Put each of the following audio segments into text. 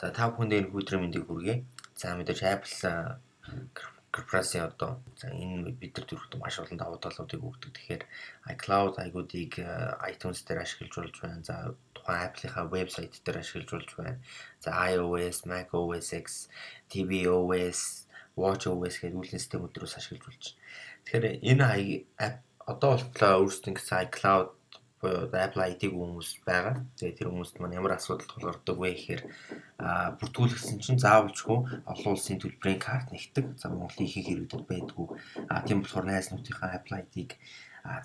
За та бүхэнд энэ өдрийн мэндийг хүргэе. За мэдээж Apple корпорацийн одоо за энэ бид нар төрөлд маш олон давуу талуудыг өгдөг. Тэгэхээр iCloud айгуудыг iTunes дээр ашиглаж болж байна. За тухайн Apple-ийнхаа вебсайт дээр ашиглаж болж байна. За iOS, macOS X, tvOS, watchOS гэдэг үйлдвэрлэлийн системүүдээс ашиглаж болж байна. Тэгэхээр энэ одоо болтлоо өөрсдөө гэсэн iCloud Apple ID-г хүмүүс байгаа. Тэгээд тэр хүмүүст маань ямар асуудал тулгардаг вэ гэхээр бүртгүүлсэн чинь заавалжгүй олон улсын төлбөрийн карт нэгтгэдэг. За Монголын ихэнх иргэдэд байдгүй. Тийм болохоор найз нутгийнхаа Apple ID-г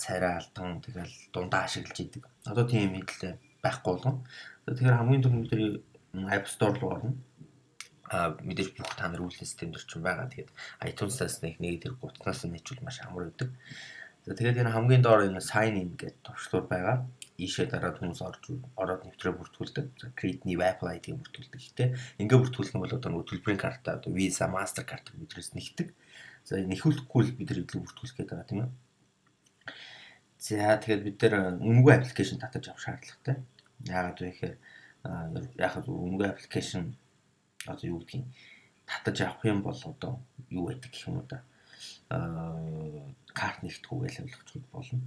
царай алдан тэгэл дундаа ашиглаж идэг. Одоо тийм мэдлэл байхгүй болгон. Тэгэхээр хамгийн түрүүнд тэр App Store руу орно. Мэдээж бүх та нар үйлдвэрлэлийн системд ч байгаа. Тэгээд iTunes-аас нэг тэр гутнаас нь нэчүүл маш амар байдаг. Тэгээд энэ хамгийн доор энэ sign in гэдэг товчлуур байгаа. Ийшээ дараад хүмүүс ороод нэвтрээ бүртгүүлдэг. За create new Apple ID бүртгүүлдэг. Гэхдээ ингээ бүртгүүлэх юм бол одоо нөгөө төлбөрийн картаа одоо Visa, Mastercard бидрээс нэгдэг. За нэхүүлэхгүй л бид нар эдлэг бүртгүүлэх гэдэг байгаа тийм ээ. За тэгээд бид нар үнэгүй аппликейшн татаж авах шаардлагатай. Яагаад вэ гэхээр үнэгүй аппликейшн одоо юу гэдгийг татаж авах юм бол одоо юу байдаг гэх юм уу да. Карт нэгтгэхгүйгээл ойлгочих болно.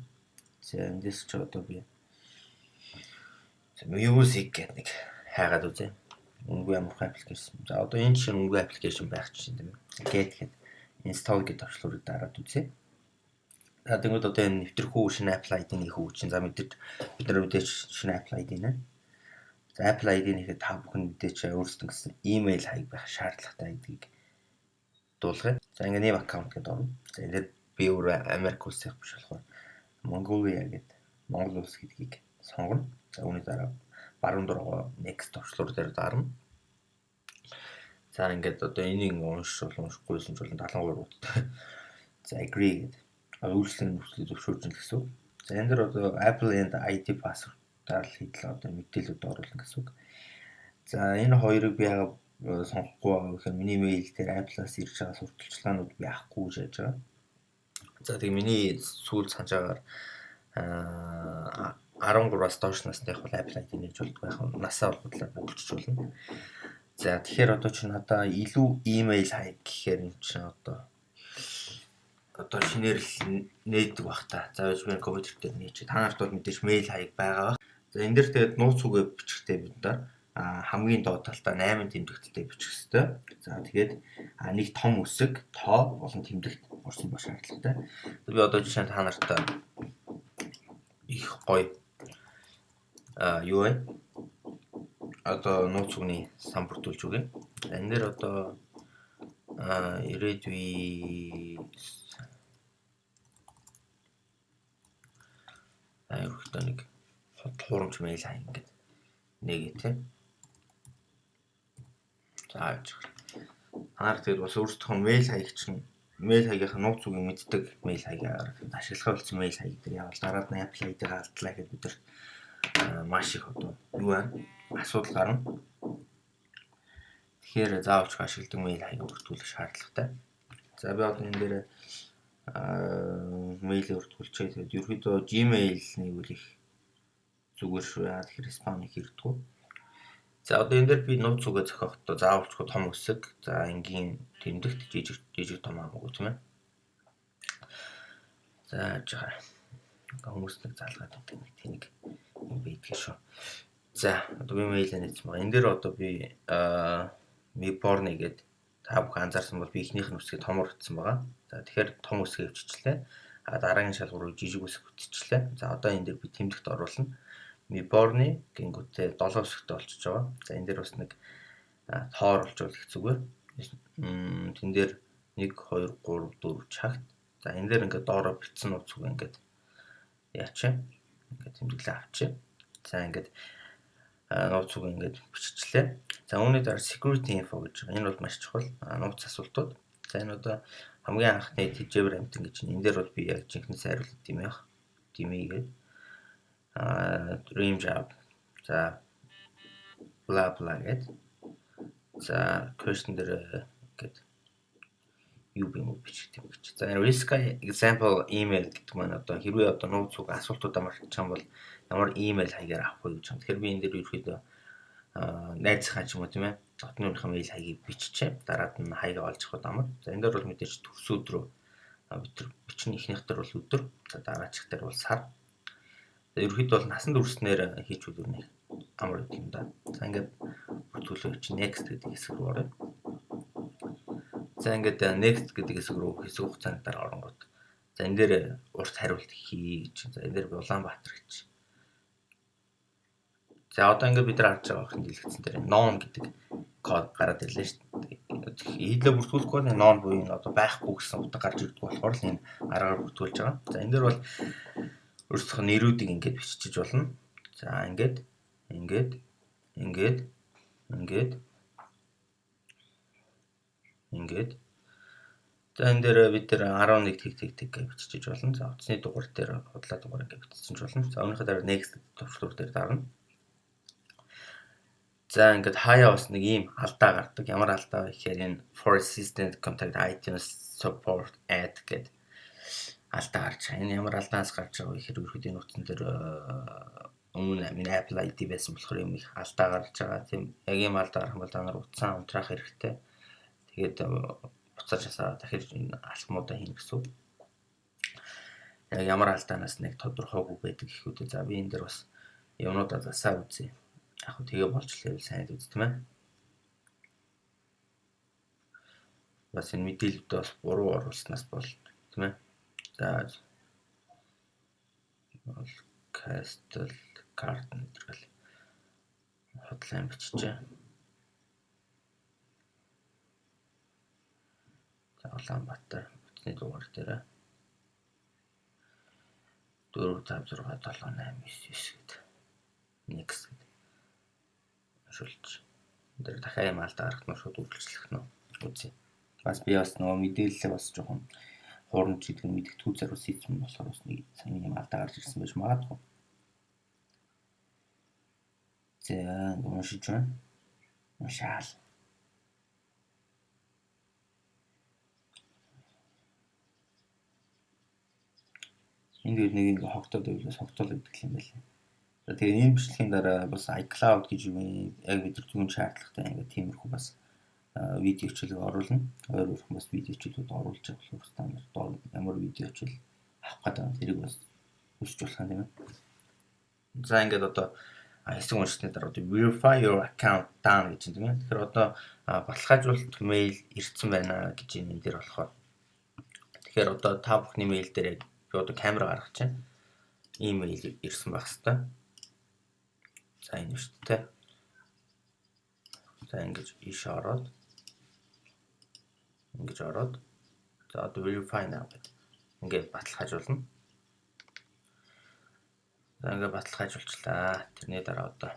За эндээс ч одоо би Music гэдэг нэг хайгаад үзье. Үнэгүй ямар аппликейшн. За одоо энэ чинь үнэгүй аппликейшн байх чинь тийм ээ. Get гэдэг install гэдэг товчлуурыг дараад үзье. За тэгвэл одоо энэ нэвтрэх үү шинэ Apple ID нэх үү чинь за бид нар мэдээж шинэ Apple ID нэ. За Apple ID нэхэд та бүхэн мэдээж өөрсдөө гэсэн email хаяг байх шаардлагатай гэдгийг дуулгая. За ингээ нэм аккаунт гэдэг орно. За энэ би өөрөө Америк улсынх биш болохоор Mongolia гэдэг Монгол улс гэдгийг сонгоно. За үүний дараа баруун дургаа next товчлуур дээр дарна. За ингээд одоо энийг уншихгүйсэн ч болон 73 удаа. За agree гэдэг. Үйлчлэлийн нөхцөлийг зөвшөөрж гэнэ гэсэн үг. За энэ дэр одоо Apple and ID password дараал хийдэл одоо мэдээлэлд оруулна гэсэн үг. За энэ хоёрыг би яагаад сонгохгүй байгаа гэхээр миний мэйл дээр Apple-аас ирж байгаа сурталчилгаанууд би авахгүй гэж яаж байгаа. За тэгээ миний сүүл санджаагаар 13-аас доош насных бол Apple ID нээж болдог байх нь насаа болтлоо болчих болно. За тэгэхээр одоо чи надаа илүү email хаяг гэхээр энэ чинь одоо шинээр л нээдэг бах та. За би компьютер дээр нээч. Та нарт бол мэдээж mail хаяг байгаа бах. За энэ дэр тэгээд нууц үгээ бичихтэй бид нар хамгийн доод талтаа 8 тэмдэгттэй бичих ёстой. За тэгээд нэг том үсэг тоо болон тэмдэгт орсон ба шаардлагатай. Би одоо жишээ нь та нарт их гоё юу вэ? Одоо нууц үгний сан бүрдүүлж өгье. Энэ дээр одоо ирээдүй өөртөө нэг хуурамч мэйл хаяг ингээд нэгээ тийм. За авч. Ханаар тэгээд бас өөрсдөө мэйл хаяг чинь мэйл хаягийнхаа нууц үгийг мэддэг мэйл хаягаар ашиглах болсон мэйл хаяг дээр явал дараад нь Apple ID-г алдлаа гэхэд бид нар маш их одоо юу байна? Асуудал гарна. Тэгэхээр заавалж ашигладаг мэйл хаяг бүртгүүлэх шаардлагатай. За би одоо энэ дээр мэйл бүртгүүлчихээ. Тэгээд ерөөдөө Gmail-ний үл их зүгээр шүү. Яа тэгэхээр спам-ыг хэрэгдэггүй. За одоо энэ дээр би нууц үгээ зохиохдоо заавалжгүй том үсэг, за энгийн тэмдэгт жижиг том хамаагүй тийм ээ. За жаа. Хүмүүс нэг залгаад байдаг нэг тэнэг юм байдаг шүү. За одоо би мэйлээ нээсэн байна. Энэ дээр одоо би Miborne гэдэг та бүхэн анзаарсан бол би эхнийх нь үсгийг томор утсан байгаа. За тэгэхээр том үсгээ өвччлээ. Дараагийн шалгуурыг жижиг үсэг бүтчихлээ. За одоо энэ дээр би тэмдэгт оруулна. Miborne гингүүтээ 7 үсэгтэй болчихж байгаа. За энэ дээр бас нэг тоор олжвол их зүгээр. Тэн дээр 1 2 3 4 чагт. За энэ дээр ингээд доороо битсэн нууц үг ингээд яачаа. Ингээд тэмдэглээ авчаа. За ингээд нууц үг ингээд биччихлээ. За үүний дараа security info гэж байгаа. Энэ бол маш чухал. Нууц асуултууд. За энэ одоо хамгийн анхны тэжээвэр амтан гэж энэ дээр бол би яг жинхэнэ хариулт димээх. Димээгээд dream job. За bla bla гэд. За question дээр гэд юу юм бичих тийм гэж. За risk example email гэдэг маань одоо хэрвээ одоо нууц үг асуултуудаа марч чам бол ямар email хаягаар авах вэ гэж байна. Тэгэхээр би энэ дээр ерөөдөө найзынхаа ч юм уу тийм ээ дотны өөрийнхөө мэйл хаягийг биччихээ. Дараад нь хаягаа олж авах амар. За энэ дээр бол мэдээж төгсөөд рүү бид нар бичнэ. Эхнийх дээр бол өдөр. За дараачих дээр бол сар. Ерөнхийдөө бол насанд хүрснээр хийчихвэл өөр нэг амар гэдэг юм да. За ингээд бүртгүүлээ чи next гэдэг хэсэг рүү орё. За ингээд next гэдэг хэсэг рүү хэсэг хугацаанд дараа оронгууд. За энэ дээр урт хариулт хийж. За энэ дээр Улаанбаатар гэж. За одоо ингээд бид нар харж байгаа хин дэлгэцэн дээр non гэдэг код гараад ирлээ шүү дээ. Хийлээ бүртгүүлэхгүй бол non буюу энэ одоо байхгүй гэсэн утга гарч ирдэг болохоор л энэ аргаар бүртгүүлж байгаа. За энэ дээр бол өөрсдөө нэрүүдийг ингээд бичиж болно. За ингээд за энэ дээр бид тэр 11 тэг гэж бичиж болно. За утасны дугаар дээр худлаа дугаар ингээд бичсэн ч болно. За өмнөхөд дараа next төвчлөр дээр дарна. За ингээд хаяа бас нэг ийм алдаа гардаг. Ямар алдаа вэ гэхээр энэ for assistant contact iTunes support add гэдэг алдаа гарч байгаа. Энэ ямар алдаанаас гарч байгаа вэ гэхээр ерөөхдөө энэ утсан дээр өмнө миний Apple ID байсан болохоор юм их алдаа гарч байгаа. Тийм яг ийм алдаа гарах юм бол та нар утсаа унтраах хэрэгтэй. Тэгээд буцааж хасаа дахиж энэ алхмуудаа хийнэ гэсэн үг. Яг ямар алдаанаас нэг тодорхойгүй байдаг гэхүүдээ. За би энэ дээр бас юмнуудаа засаа үзье. Яг хөө тэгээ болж л байвал сайн үз тийм ээ. Бас энэ мэдээлэлд бас буруу оруулснаас бол тийм ээ. За бол Castle Garden гэл хотлайн биччихэ. За Улаанбаатар утасны дугаар дээр 4 5 6 7 8 9 гэдэг. Next гэдэг. Шулж. Тэр дахиад юм алдаа гарах нь шууд үргэлжлэх нь үзье. Бас би бас нөгөө мэдээлэлээ бас жоохон хуурн чиглэл мэдгэдэггүй зариус хийсэн болохоор бас нэг сайн юм алдаа гарч ирсэн байж магадгүй. За уншиж байна. Уншаал. Ингээд нэг хогтоод байвал хогтоол гэдэг юм байлээ. За тэгээ энэ бичлэгийн дараа бас iCloud гэж юм яг бид зөвхөн шаардлагатай ингээд тиймэрхүү бас видео хичээлийг оруулна. Өөр бас видео хичээлүүд оруулж байгаа болохоор стандарт ямар видео хичээл авах гэдэг тэрийг бас үсч болох юм тийм ээ. За ингээд одоо хэсэг уншсны дараа одоо verify your account done гэж юм тийм ээ. Тэгэхээр одоо баталгаажуулалт мэйл ирсэн байна гэж энэ дээр болохоор. Тэгэхээр одоо та бүхний мэйл дээр би одоо камера гаргаж байна. Имэйл ирсэн байх хэвээр. За энэ шүү дээ. За ингэж иш ороод. За одоо verify now гэдэг. Ингээд баталгаажуулна. За ингээд баталгаажуулчлаа. Тэрний дараа одоо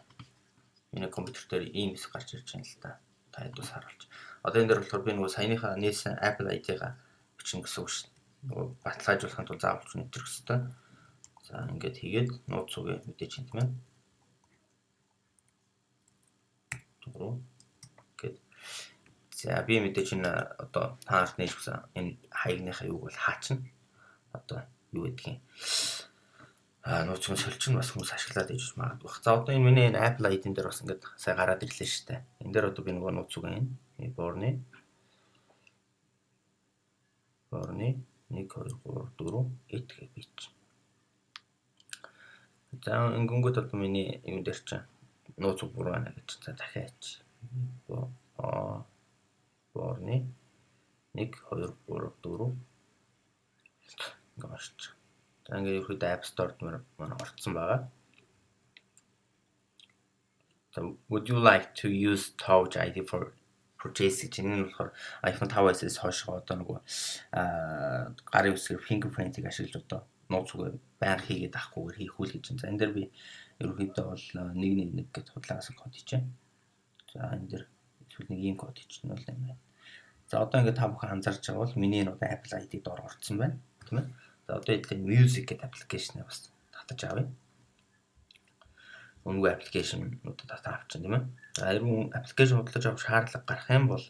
миний компьютер дээр ийм хэсэг гарч ирж байна л да. Та хэд ус харуулж. Одоо энэ дээр болохоор би нөгөө саяныхаа нээсэн Apple ID-га бичнэ гэсэн үг шүү дээ. Нөгөө баталгаажуулахын тулд заавалч нэвтрэх хэрэгтэй. За ингээд хийгээд нууц үгээ мэдээж юм тийм ээ. Гэт. За би мэдээж энэ одоо таарт нээж өгсөн энэ хаягныхаа юуг бол хаачна. Одоо юу гэдгийг нууцгүй соличин бас хүмүүс ашиглаад ижиж магадгүй. За одоо энэ миний энэ Apple ID-н дээр бас ингээд сая гараад ирлээ шүү дээ. Энэ дээр одоо би нөгөө нууц үгээ энэ борны 1 2 3 4 8 гэж бич. За ингэнгүүт одоо миний юм дээр чинь нууц үг буруу байна гэж за дахиад борны 1 2 3 4 гоош. За ингээд ерөөдөө App Store-д манай орцсон байгаа. So would you like to use Touch ID for purchase гэж энэ нь болохоор iPhone 5S-ээс хойш одоо нөгөө гарын үсгээр fingerprint-ийг ашиглаж одоо нууц үгээр байнга хийгээд авахгүйгээр хийх үйл гэж. За энэ дээр би ерөнхийдөө бол 111 гэж худлаагаас код хийчихэ. За энэ дээр эсвэл нэг ийм код хийчихнэ бол юм байна. За одоо ингээд та бүхэн анзаарч байгаа бол миний энэ одоо Apple ID доор орцсон байна, тийм ээ. За одоо энэ Music гэдэг аппликейшнийг бас татаж авъя. Үнэгүй аппликейшнуудад татаа авчихна, тийм ээ. За хэрвээ аппликейшн худалдаж авах шаардлага гарах юм бол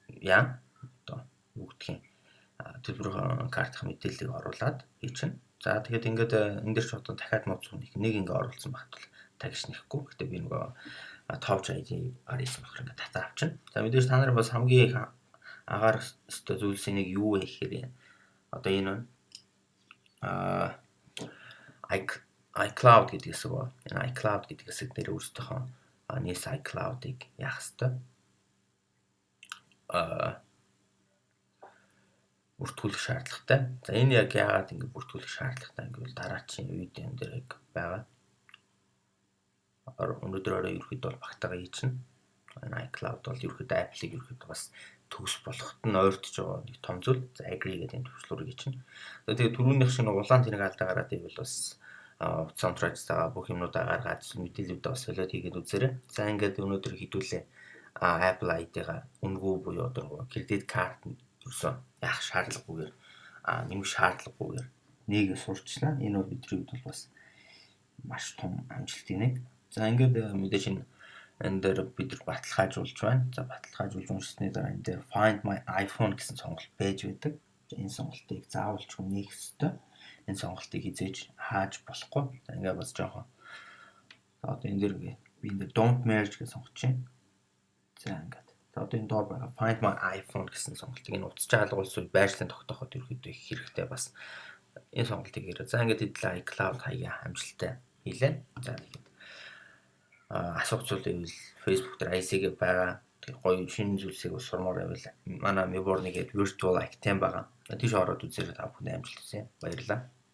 яа одоо юу гэдгийг төлбөрийн картын мэдээллийг оруулаад хийчихнэ. За тэгэхээр ингээд энэ дээр ч одоо дахиад нууц нэг ингээ оруулсан багт бол тагш нэхгүй. Гэтэ би нөгөө товч ID-аар хийсэн болохоор ингээд татаа авчна. За мэдээж та нар бас хамгийн их агаар өстой зүйлсийн нэг юу вэ гэхээр одоо энэ байна. iCloud гэдэг хэсэг ба. Энэ iCloud гэдэг хэсэг дээр өөрсдийнхөө нийс iCloud-ыг яах ёстой. Бүртгүүлэх шаардлагатай. За энэ яг яагаад ингэ бүртгүүлэх шаардлагатай гэвэл дараачийн видеон дээр яг байгаа. Өнөөдөр орой ерөөхдөө бол багтаага хийчихнэ. Энэ iCloud бол ерөөхдөө Apple-ийг ерөөхдөө бас төгс болоход нь ойртож байгаа нэг том зүйл. За agree гэдэг энэ төвчлөрийг хийчихнэ. Тэгээд түрүүнийх шиг улаан тэнэг алдаа гараад ивэл бас цонтройцтайгаа бүх юмнуудаа гаргаад мэдээлэлүүдээ бас солиод хийгээд үзээрэй. За ингээд өнөөдөр хэдүүлээ Apple ID-га үнэгүй буюу одоо кредит карт ерөөсөө яах шаардлагагүйгээр нэмэх шаардлагагүйгээр нэгээ сурчлаа. Энэ бол бидний хувьд бол бас маш том амжилтын нэг. За ингээд мэдээж энэ дээр бид нар баталгаажуулж байна. За баталгаажуулж уншсны дараа энэ дээр Find My iPhone гэсэн сонголт байж байдаг. Энэ сонголтыг заавал ч нээх ёстой. Энэ сонголтыг хизээж хааж болохгүй. За ингээд бас жоохон одоо энэ дээр би энэ дээр don't merge гэж сонгож байна. За ингээд. За одоо энэ доор байгаа Find My iPhone гэсэн сонголтыг энэ утас жаалгуулсан байршлын тогтооход ерөөхдөө их хэрэгтэй бас энэ сонголтыг хийрээ. За ингээд хэдлээ iCloud хаяа амжилттай хийлээ. За тэгээд асуух зүйл байвал Facebook дээр IC-г байгаа. Тэгээ гоё шинэ зүйлсийг бас сурмаар байвал манай Meborn-гээд virtual item байгаа. Тийш ороод үзээрэй та бүхэнд амжилт хүсье. Баярлалаа.